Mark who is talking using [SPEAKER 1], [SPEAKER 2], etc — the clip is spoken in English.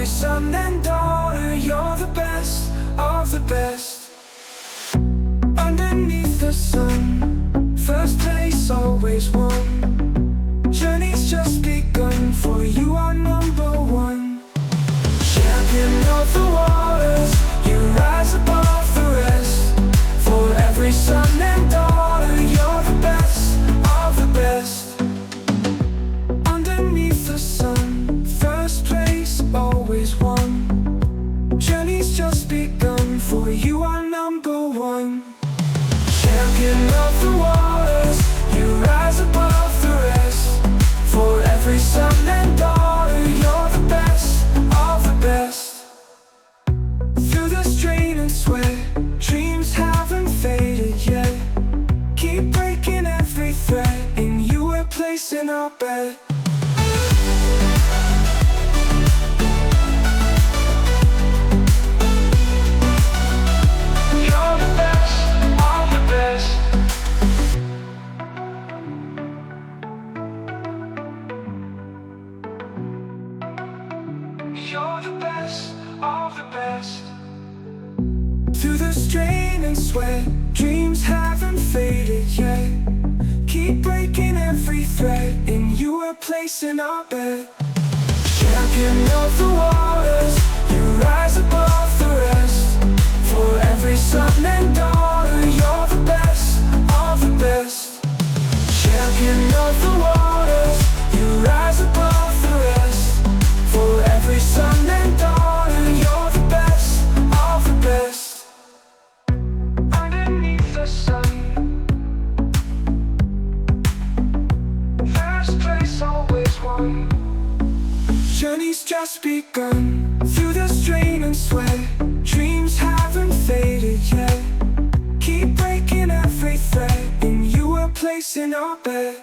[SPEAKER 1] every son and daughter, you're the best of the best. Underneath the sun, first place always won. Journey's just begun, for you are number one. Champion of the waters, you rise above the rest. For every son and daughter, you're the best of the best. Underneath the sun, first place always won. Journey's just begun, for you are number one. Champion of the waters, you rise above the rest. For every son and daughter, you're the best of the best. Through the strain and sweat, dreams haven't faded yet. Keep breaking every thread, and you were placed in our bed. You're the best of the best. You're the best of the best. Through the strain and sweat, dreams haven't faded yet. Keep breaking every thread, and you were placed in our bed. Champion of the waters, you rise above the rest. For every son and daughter, you're the best of the best. Champion of the waters, you rise above the rest. For every son and daughter, you're the best of the best. Underneath the sun, first place always won. Journey's just begun. Through the strain and sweat, dreams haven't faded yet. Keep breaking every thread, and you were placed in our bed.